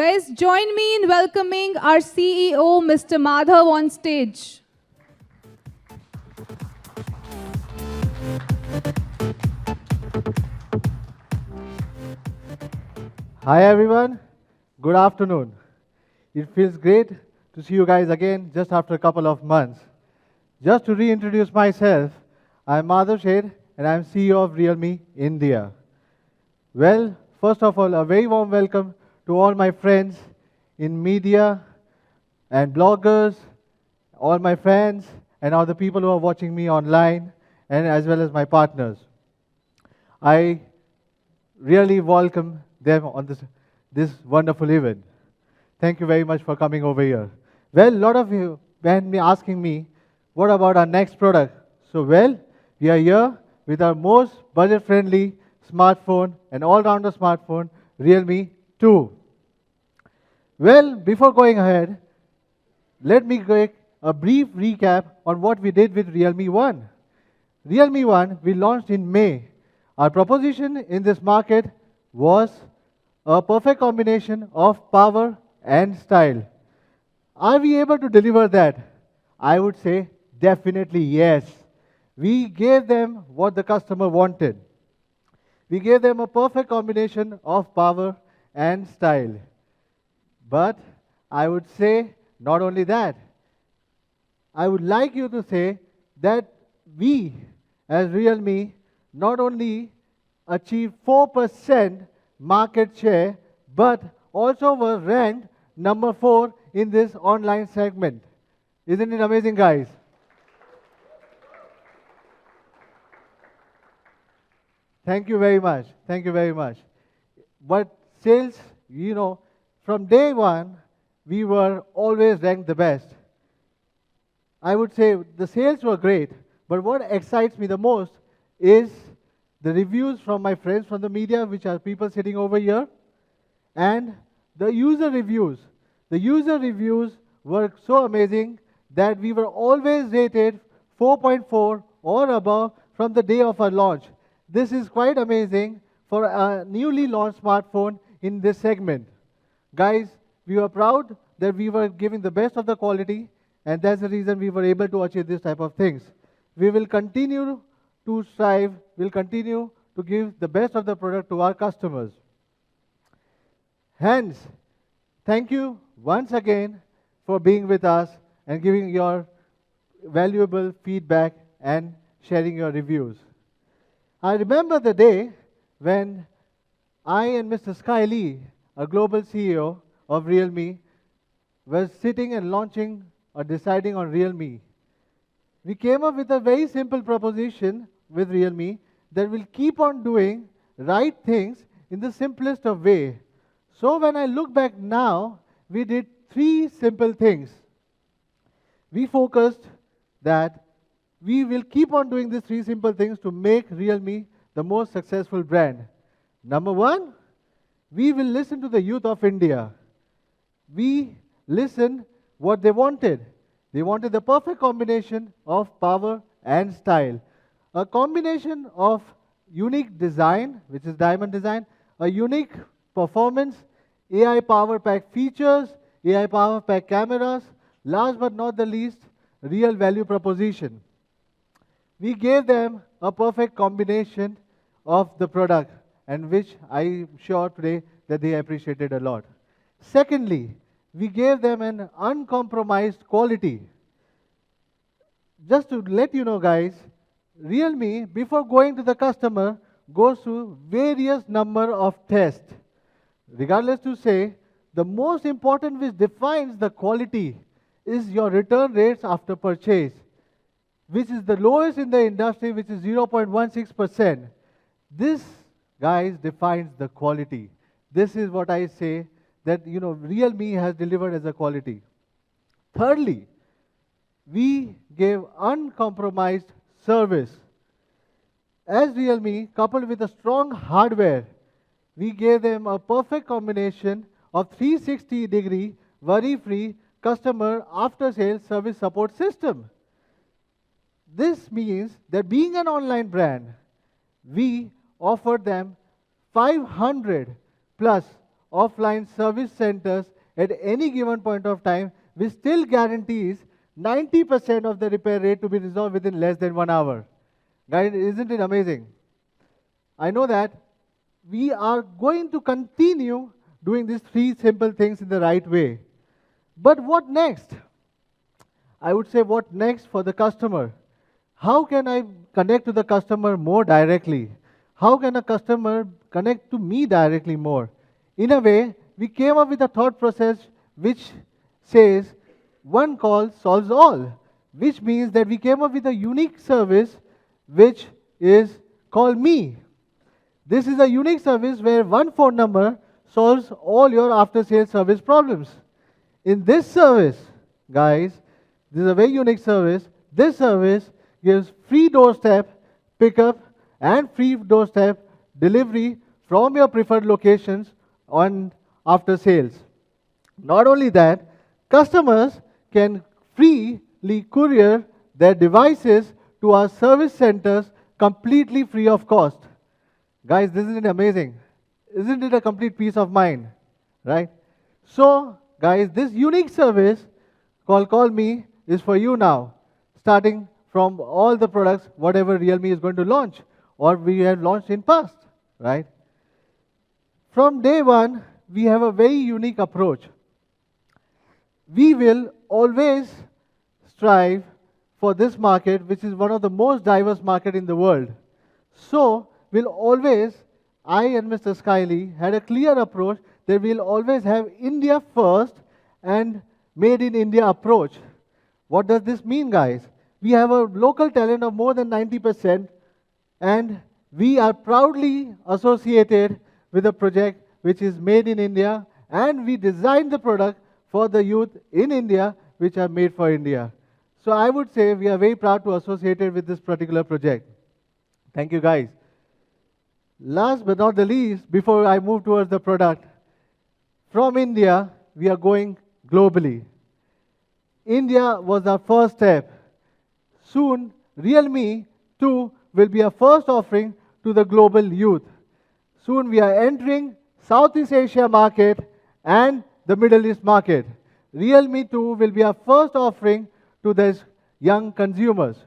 Guys, join me in welcoming our CEO, Mr. Madhav, on stage. Hi everyone, good afternoon. It feels great to see you guys again just after a couple of months. Just to reintroduce myself, I'm Madhav Sheth and I'm CEO of Realme India. Well, first of all, a very warm welcome to all my friends in media and bloggers, all my friends and all the people who are watching me online and as well as my partners. I really welcome them on this wonderful event. Thank you very much for coming over here. Well, a lot of you have been asking me, what about our next product? So, well, we are here with our most budget-friendly smartphone and all-rounder smartphone, Realme 2. Well, before going ahead, let me make a brief recap on what we did with Realme 1. Realme 1 we launched in May. Our proposition in this market was a perfect combination of power and style. Are we able to deliver that? I would say definitely yes. We gave them what the customer wanted. We gave them a perfect combination of power and style. But I would say not only that. I would like you to say that we as Realme not only achieved 4% market share, but also were ranked number 4 in this online segment. Isn't it amazing, guys? Thank you very much. Thank you very much. But sales, from day one, we were always ranked the best. I would say the sales were great, but what excites me the most is the reviews from my friends from the media, which are people sitting over here, and the user reviews. The user reviews were so amazing that we were always rated 4.4 or above from the day of our launch. This is quite amazing for a newly launched smartphone in this segment. Guys, we were proud that we were giving the best of the quality, and that's the reason we were able to achieve this type of things. We will continue to strive, we'll continue to give the best of the product to our customers. Hence, thank you once again for being with us and giving your valuable feedback and sharing your reviews. I remember the day when I and Mr. Sky Lee, a global CEO of Realme, were sitting and launching or deciding on Realme. We came up with a very simple proposition with Realme that will keep on doing right things in the simplest of way. So when I look back now, we did 3 simple things. We focused that we will keep on doing these 3 simple things to make Realme the most successful brand. Number 1, we will listen to the youth of India. We listened what they wanted. They wanted the perfect combination of power and style. A combination of unique design, which is diamond design, a unique performance, AI power pack features, AI power pack cameras, last but not the least, real value proposition. We gave them a perfect combination of the product, and which I'm sure today that they appreciated a lot. Secondly, we gave them an uncompromised quality. Just to let you know, guys, Realme, before going to the customer, goes through various number of tests. Regardless to say, the most important which defines the quality is your return rates after purchase, which is the lowest in the industry, which is 0.16%. This, guys, defines the quality. This is what I say that Realme has delivered as a quality. Thirdly, we gave uncompromised service. As Realme, coupled with a strong hardware, we gave them a perfect combination of 360-degree, worry-free customer after-sales service support system. This means that being an online brand, we offered them 500 plus offline service centers at any given point of time, which still guarantees 90% of the repair rate to be resolved within less than 1 hour. Guys, isn't it amazing? I know that we are going to continue doing these three simple things in the right way. But what next? I would say, what next for the customer? How can I connect to the customer more directly? How can a customer connect to me directly more? In a way, we came up with a thought process which says one call solves all, which means that we came up with a unique service which is called Me. This is a unique service where one phone number solves all your after-sales service problems. In this service, guys, this is a very unique service. This service gives free doorstep pickup and free doorstep delivery from your preferred locations on after sales. Not only that, customers can freely courier their devices to our service centers completely free of cost. Guys, this isn't amazing. Isn't it a complete peace of mind? Right? So, guys, this unique service called Call Me is for you now, starting from all the products, whatever Realme is going to launch or we have launched in past, right? From day one, we have a very unique approach. We will always strive for this market, which is one of the most diverse market in the world. So, we'll always, I and Mr. Skyley had a clear approach that we'll always have India first and made in India approach. What does this mean, guys? We have a local talent of more than 90%, and we are proudly associated with a project which is made in India, and we designed the product for the youth in India, which are made for India. So I would say we are very proud to associate it with this particular project. Thank you, guys. Last but not the least, before I move towards the product, from India, we are going globally. India was our first step. Soon, Realme too will be our first offering to the global youth. Soon we are entering Southeast Asia market and the Middle East market. Realme too will be our first offering to these young consumers.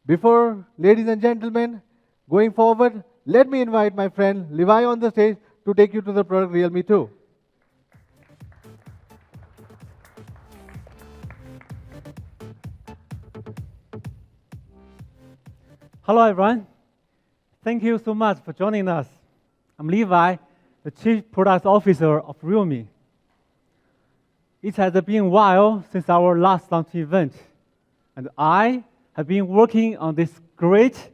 Before, ladies and gentlemen, going forward, let me invite my friend Levi on the stage to take you to the product Realme 2. Hello, everyone. Thank you so much for joining us. I'm Levi, the Chief Product Officer of Realme. It has been a while since our last launch event, and I have been working on this great,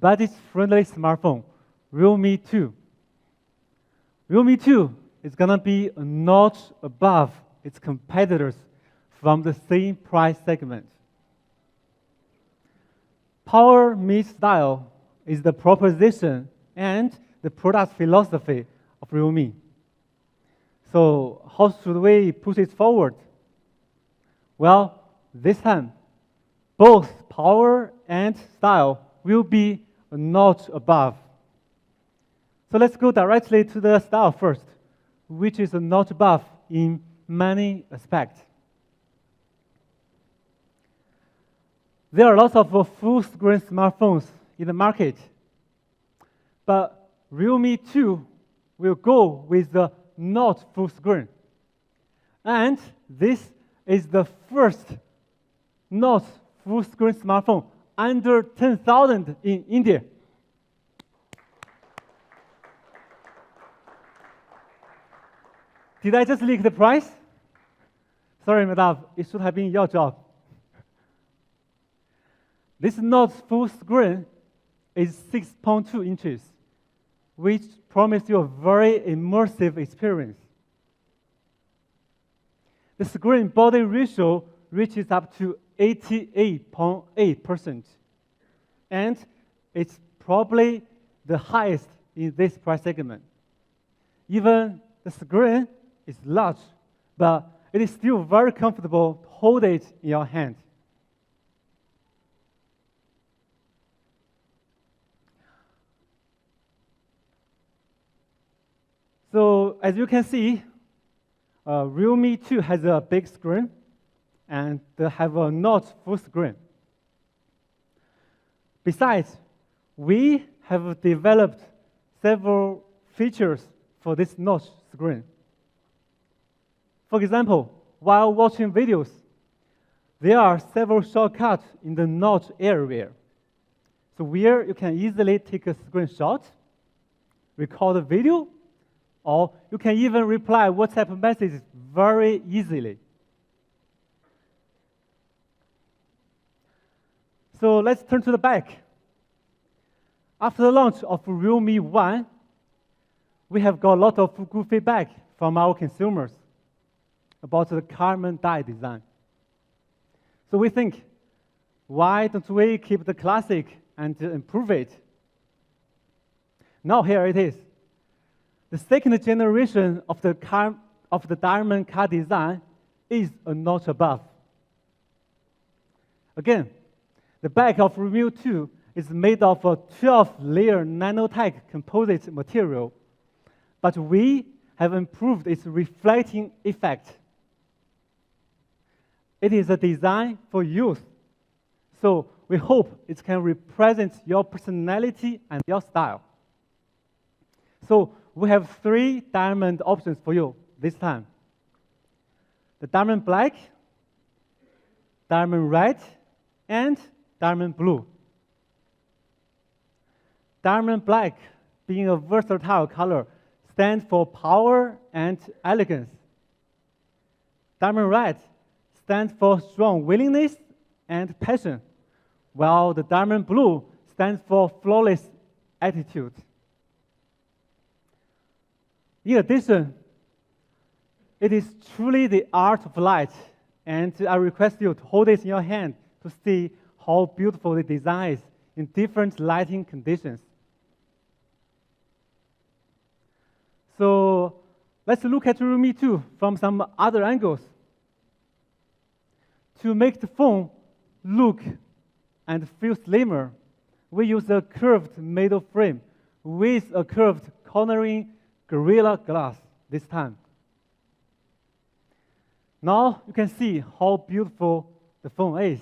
budget-friendly smartphone, Realme 2. Realme 2 is going to be a notch above its competitors from the same price segment. Power meets style is the proposition and the product philosophy of Realme. So how should we push it forward? Well, this time, both power and style will be a notch above. So let's go directly to the style first, which is a notch above in many aspects. There are lots of full-screen smartphones in the market, but Realme 2 will go with the not full screen. And this is the first not full screen smartphone under 10,000 in India. Did I just leak the price? Sorry, madam, it should have been your job. This not full screen is 6.2 inches, which promises you a very immersive experience. The screen body ratio reaches up to 88.8%, and it's probably the highest in this price segment. Even the screen is large, but it is still very comfortable to hold it in your hand. So as you can see, Realme 2 has a big screen and they have a notch full screen. Besides, we have developed several features for this notch screen. For example, while watching videos, there are several shortcuts in the notch area. So where you can easily take a screenshot, record a video, or you can even reply WhatsApp messages very easily. So let's turn to the back. After the launch of Realme 1, we have got a lot of good feedback from our consumers about the carbon die design. So we think, why don't we keep the classic and improve it? Now here it is. The second generation of the diamond car design is a notch above. Again, the back of Realme 2 is made of a 12-layer nanotech composite material, but we have improved its reflecting effect. It is a design for youth, so we hope it can represent your personality and your style. So we have 3 diamond options for you this time. The diamond black, diamond red, and diamond blue. Diamond black, being a versatile color, stands for power and elegance. Diamond red stands for strong willingness and passion, while the diamond blue stands for flawless attitude. In addition, it is truly the art of light, and I request you to hold it in your hand to see how beautiful the design is in different lighting conditions. So let's look at Realme 2 from some other angles. To make the phone look and feel slimmer, we use a curved metal frame with a curved cornering Gorilla Glass this time. Now you can see how beautiful the phone is.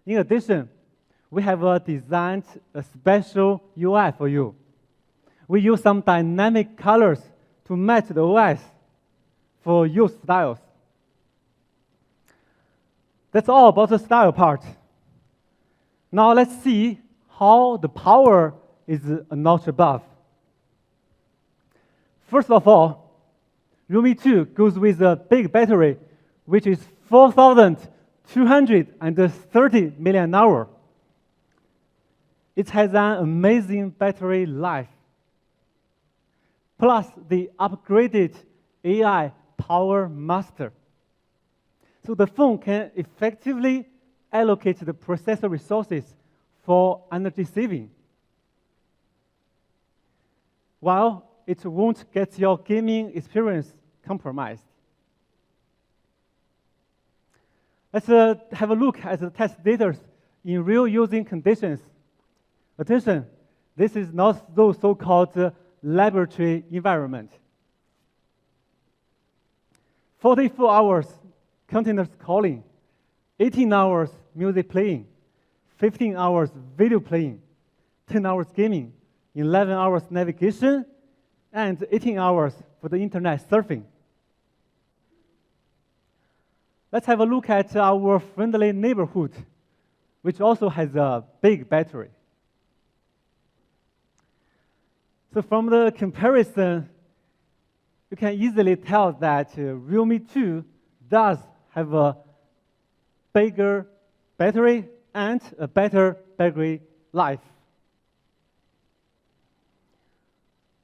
In addition, we have designed a special UI for you. We use some dynamic colors to match the OS for your styles. That's all about the style part. Now let's see how the power is a notch above. First of all, Realme 2 goes with a big battery, which is 4,230 mAh. It has an amazing battery life, plus the upgraded AI Power Master. So the phone can effectively allocate the processor resources for energy saving, while it won't get your gaming experience compromised. Let's have a look at the test data in real using conditions. Attention, this is not the so-called laboratory environment. 44 hours continuous calling, 18 hours music playing, 15 hours video playing, 10 hours gaming, 11 hours navigation, and 18 hours for the internet surfing. Let's have a look at our friendly neighborhood, which also has a big battery. So from the comparison, you can easily tell that Realme 2 does have a bigger battery and a better battery life.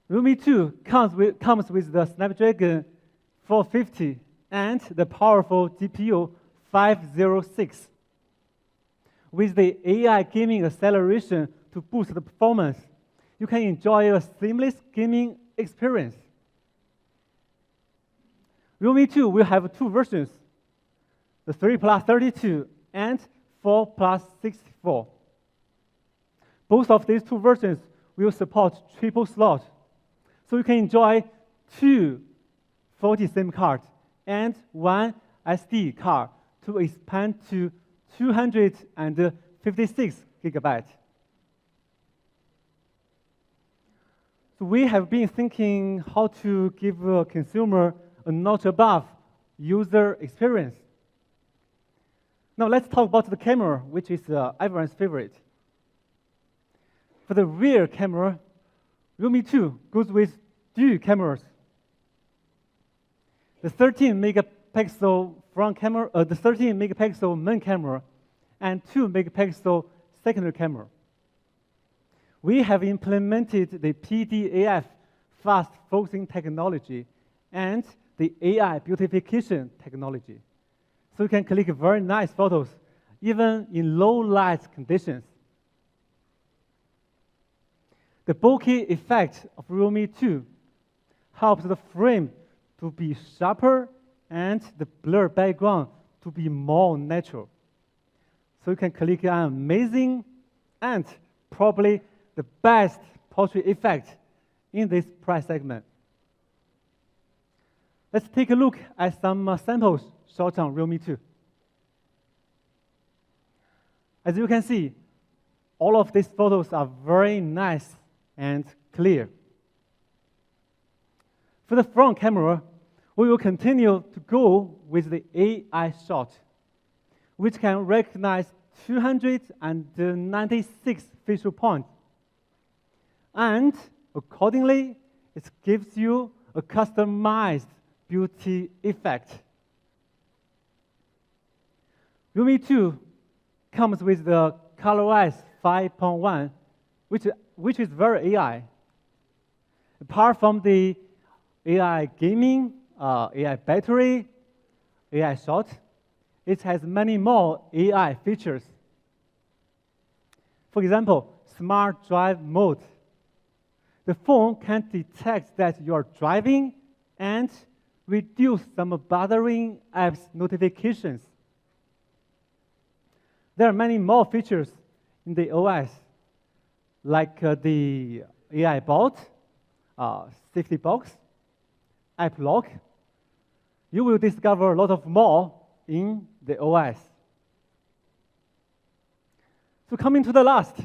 Realme 2 comes with the Snapdragon 450 and the powerful GPU 506. With the AI gaming acceleration to boost the performance, you can enjoy a seamless gaming experience. Realme 2 will have 2 versions, the 3 plus 32 and 4 plus 64. Both of these 2 versions will support triple slot So you can enjoy two 40 SIM cards and one SD card to expand to 256 gigabytes. So we have been thinking how to give a consumer a notch above user experience. Now let's talk about the camera, which is everyone's favorite. For the rear camera, Realme 2 goes with dual cameras. The 13 megapixel front camera, the 13 megapixel main camera, and 2 megapixel secondary camera. We have implemented the PDAF fast focusing technology and the AI beautification technology. So you can click very nice photos, even in low light conditions. The bokeh effect of Realme 2 helps the frame to be sharper and the blur background to be more natural. So you can click an amazing and probably the best portrait effect in this price segment. Let's take a look at some samples shot on Realme 2. As you can see, all of these photos are very nice and clear. For the front camera, we will continue to go with the AI shot, which can recognize 296 facial points. And accordingly, it gives you a customized beauty effect. Realme 2 comes with the ColorOS 5.1, which is very AI. Apart from the AI gaming, AI battery, AI shot, it has many more AI features. For example, Smart Drive Mode. The phone can detect that you are driving and reduce some bothering apps notifications. There are many more features in the OS, like the AI bot, safety box, app lock. You will discover a lot of more in the OS. So coming to the last,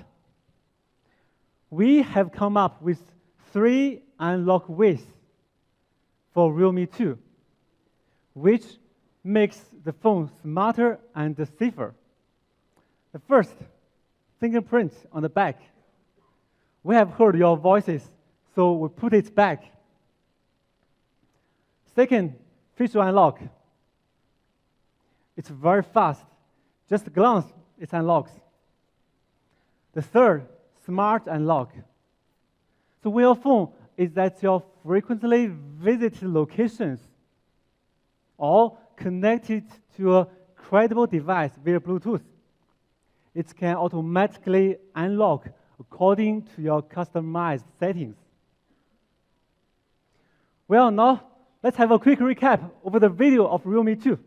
we have come up with 3 unlock ways for Realme 2, which makes the phone smarter and safer. The first, fingerprint on the back. We have heard your voices, so we put it back. Second, facial unlock. It's very fast. Just a glance, it unlocks. The third, smart unlock. So when your phone is at your frequently visited locations or connected to a credible device via Bluetooth, it can automatically unlock according to your customized settings. Well, now let's have a quick recap over the video of Realme 2.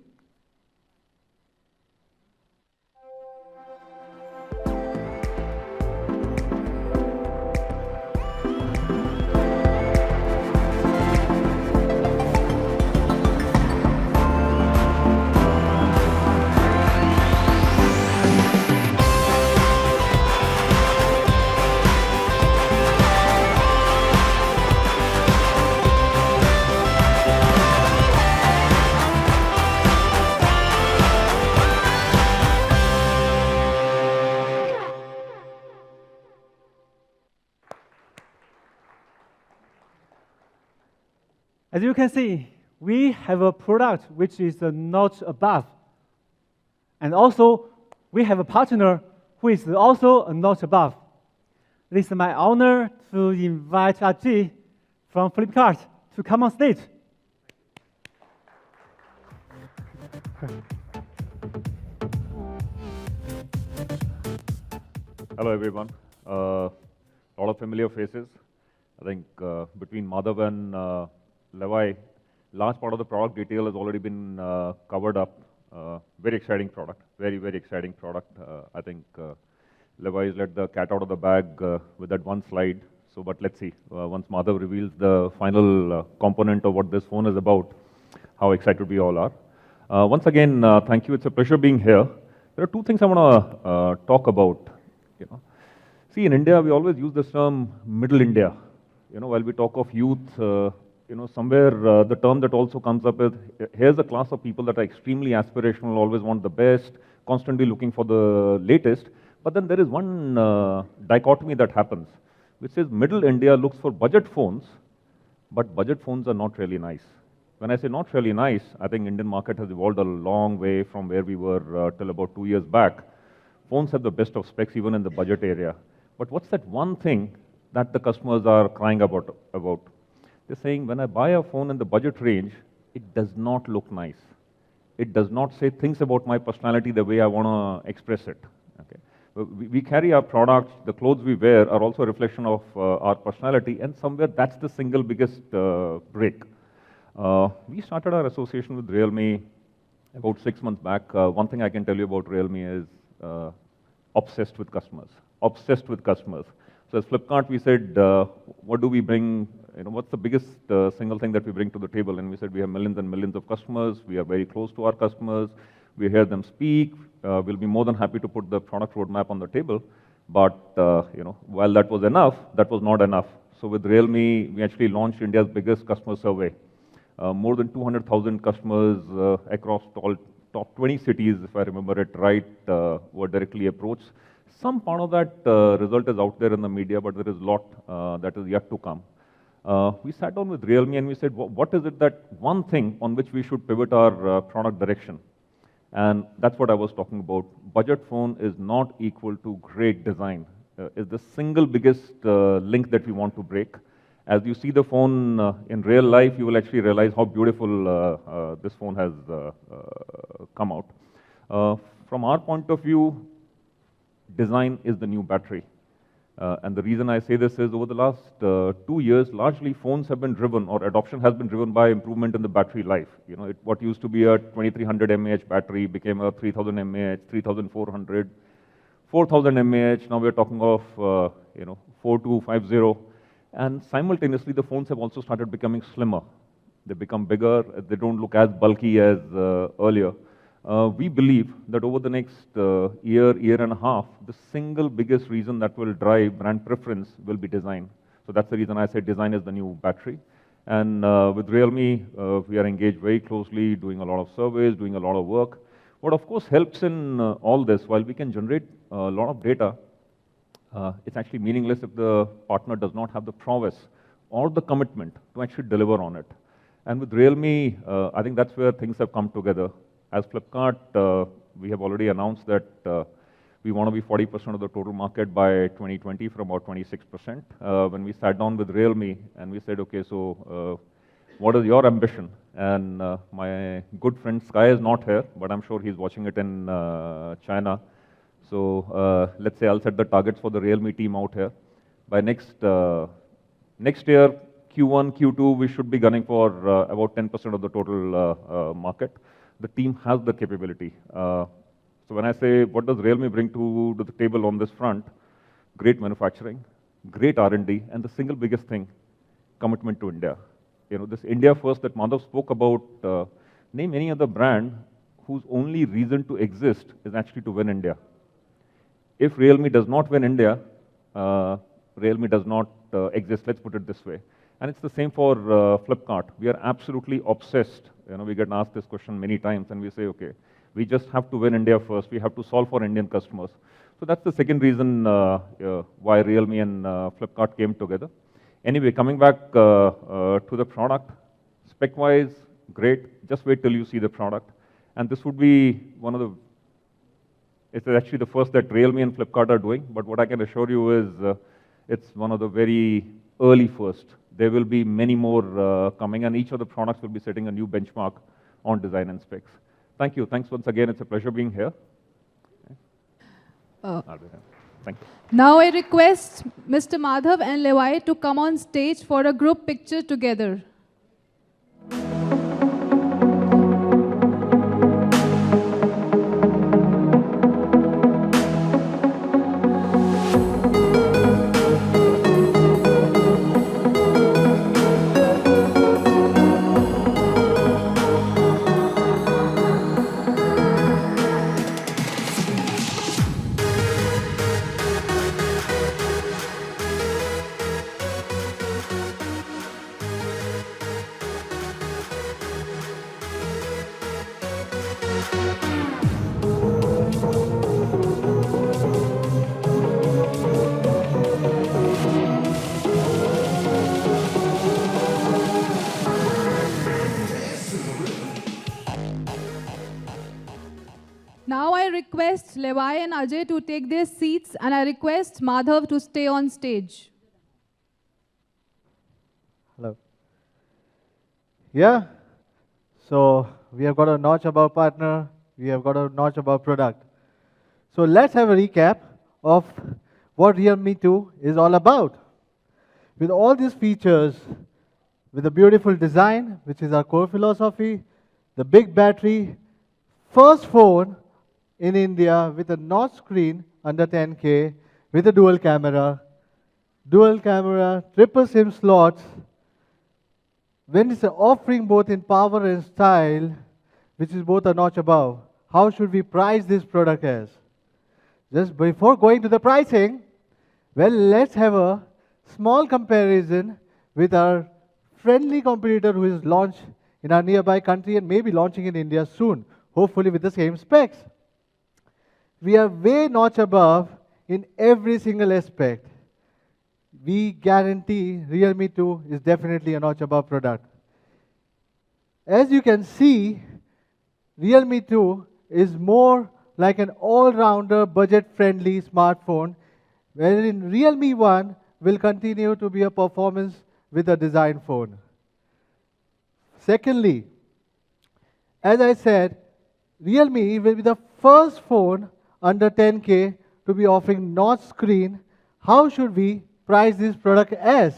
As you can see, we have a product which is a notch above. And also, we have a partner who is also a notch above. It is my honor to invite Ajay from Flipkart to come on stage. Hello, everyone. A lot of familiar faces. I think between Madhav and Levi, large part of the product detail has already been covered up. Very exciting product, very, very exciting product. I think Levi's let the cat out of the bag with that one slide. So, but let's see, once Madhav reveals the final component of what this phone is about, how excited we all are. Once again, thank you. It's a pleasure being here. There are two things I want to talk about. You know, see, in India, we always use this term "middle India." You know, while we talk of youth, somewhere the term that also comes up is here's a class of people that are extremely aspirational, always want the best, constantly looking for the latest. But then there is one dichotomy that happens, which is middle India looks for budget phones, but budget phones are not really nice. When I say not really nice, I think Indian market has evolved a long way from where we were till about 2 years back. Phones have the best of specs even in the budget area. But what's that one thing that the customers are crying about? They're saying, when I buy a phone in the budget range, it does not look nice. It does not say things about my personality the way I want to express it. Okay? We carry our products, the clothes we wear are also a reflection of our personality, and somewhere that's the single biggest break. We started our association with Realme about 6 months back. One thing I can tell you about Realme is obsessed with customers. Obsessed with customers. So as Flipkart, we said, what do we bring? What's the biggest single thing that we bring to the table? And we said we have millions and millions of customers. We are very close to our customers. We hear them speak. We'll be more than happy to put the product roadmap on the table. But while that was enough, that was not enough. So with Realme, we actually launched India's biggest customer survey. More than 200,000 customers across all top 20 cities, if I remember it right, were directly approached. Some part of that result is out there in the media, but there is a lot that is yet to come. We sat down with Realme and we said, what is it that one thing on which we should pivot our product direction? And that's what I was talking about. Budget phone is not equal to great design. It's the single biggest link that we want to break. As you see the phone in real life, you will actually realize how beautiful this phone has come out. From our point of view, design is the new battery. And the reason I say this is over the last 2 years, largely phones have been driven, or adoption has been driven by improvement in the battery life. What used to be a 2300 mAh battery became a 3000 mAh, 3400, 4000 mAh. Now we're talking of 4250. And simultaneously, the phones have also started becoming slimmer. They become bigger. They don't look as bulky as earlier. We believe that over the next year and a half, the single biggest reason that will drive brand preference will be design. So that's the reason I say design is the new battery. And with Realme, we are engaged very closely, doing a lot of surveys, doing a lot of work. What of course helps in all this, while we can generate a lot of data, it's actually meaningless if the partner does not have the prowess or the commitment to actually deliver on it. And with Realme, I think that's where things have come together. As Flipkart, we have already announced that we want to be 40% of the total market by 2020 from about 26%. When we sat down with Realme and we said, okay, so what is your ambition? And my good friend Sky is not here, but I'm sure he's watching it in China. So let's say I'll set the targets for the Realme team out here. By next year, Q1, Q2, we should be gunning for about 10% of the total market. The team has the capability. So when I say, what does Realme bring to the table on this front? Great manufacturing, great R&D, and the single biggest thing, commitment to India. This India first that Madhav spoke about, name any other brand whose only reason to exist is actually to win India. If Realme does not win India, Realme does not exist, let's put it this way. And it's the same for Flipkart. We are absolutely obsessed. We get asked this question many times and we say, okay, we just have to win India first. We have to solve for Indian customers. So that's the second reason why Realme and Flipkart came together. Anyway, coming back to the product, spec-wise, great. Just wait till you see the product. And this would be one of the, it's actually the first that Realme and Flipkart are doing, but what I can assure you is it's one of the very early first. There will be many more coming, and each of the products will be setting a new benchmark on design and specs. Thank you. Thanks once again. It's a pleasure being here. Thank you. Now I request Mr. Madhav and Levi to come on stage for a group picture together. Now I request Levi and Ajay to take their seats, and I request Madhav to stay on stage. Hello. Yeah. So we have got a notch above partner. We have got a notch above product. So let's have a recap of what Realme 2 is all about. With all these features, with a beautiful design, which is our core philosophy, the big battery, first phone in India with a notch screen under 10K, with a dual camera, triple SIM slots. When it's offering both in power and style, which is both a notch above, how should we price this product as? Just before going to the pricing, well, let's have a small comparison with our friendly competitor who is launched in our nearby country and maybe launching in India soon, hopefully with the same specs. We are way notch above in every single aspect. We guarantee Realme 2 is definitely a notch above product. As you can see, Realme 2 is more like an all-rounder budget-friendly smartphone, wherein Realme 1 will continue to be a performance with a design phone. Secondly, as I said, Realme will be the first phone under 10K to be offering notch screen. How should we price this product as?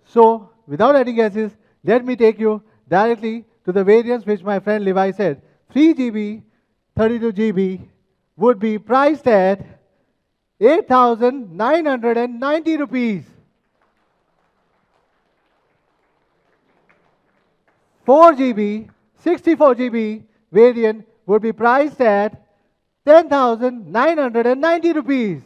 So, without any guesses, let me take you directly to the variants which my friend Levi said. 3GB, 32GB would be priced at 8,990 rupees. 4GB, 64GB variant would be priced at 10,990 rupees.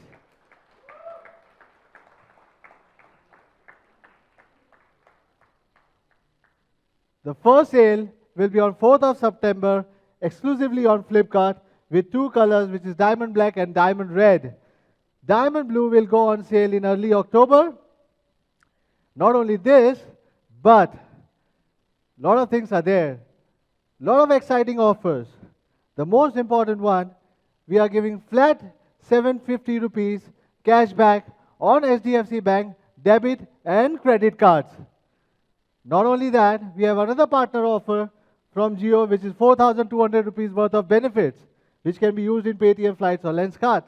The first sale will be on 4th of September, exclusively on Flipkart, with two colors, which is diamond black and diamond red. Diamond blue will go on sale in early October. Not only this, but a lot of things are there. A lot of exciting offers. The most important one, we are giving flat 750 rupees cashback on HDFC Bank debit and credit cards. Not only that, we have another partner offer from Jio, which is 4,200 rupees worth of benefits, which can be used in Paytm flights or Lenskart.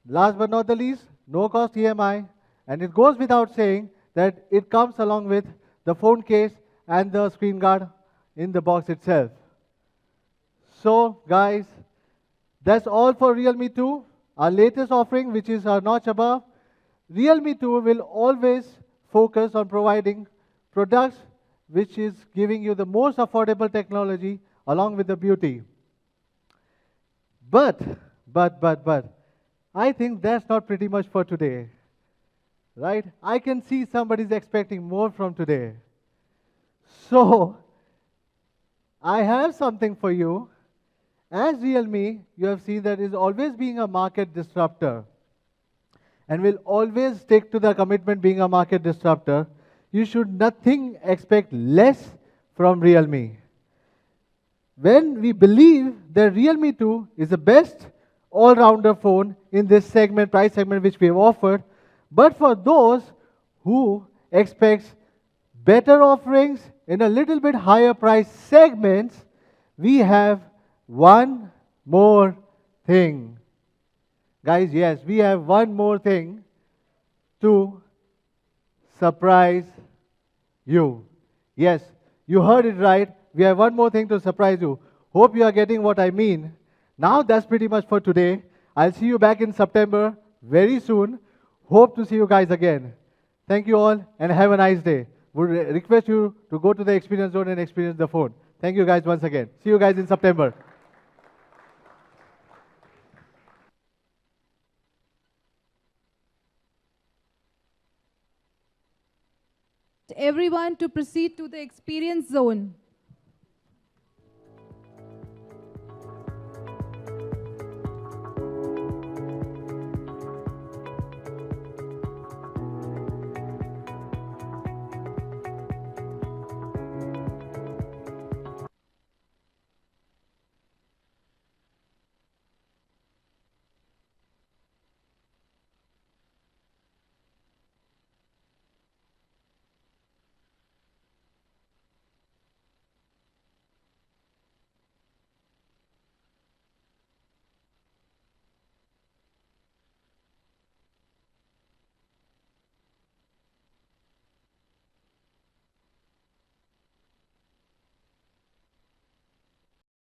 Last but not the least, no cost EMI, and it goes without saying that it comes along with the phone case and the screen guard in the box itself. So, guys, that's all for Realme 2, our latest offering, which is our notch above. Realme 2 will always focus on providing products which is giving you the most affordable technology along with the beauty. But, I think that's not pretty much for today, right? I can see somebody's expecting more from today. So, I have something for you. As Realme, you have seen that is always being a market disruptor and will always stick to the commitment being a market disruptor. You should nothing expect less from Realme. When we believe that Realme 2 is the best all-rounder phone in this segment, price segment which we have offered, but for those who expect better offerings in a little bit higher price segments, we have one more thing. Guys, yes, we have one more thing to surprise you. Yes, you heard it right. We have one more thing to surprise you. Hope you are getting what I mean. Now that's pretty much for today. I'll see you back in September very soon. Hope to see you guys again. Thank you all and have a nice day. Would request you to go to the experience zone and experience the phone. Thank you guys once again. See you guys in September. Everyone to proceed to the experience zone.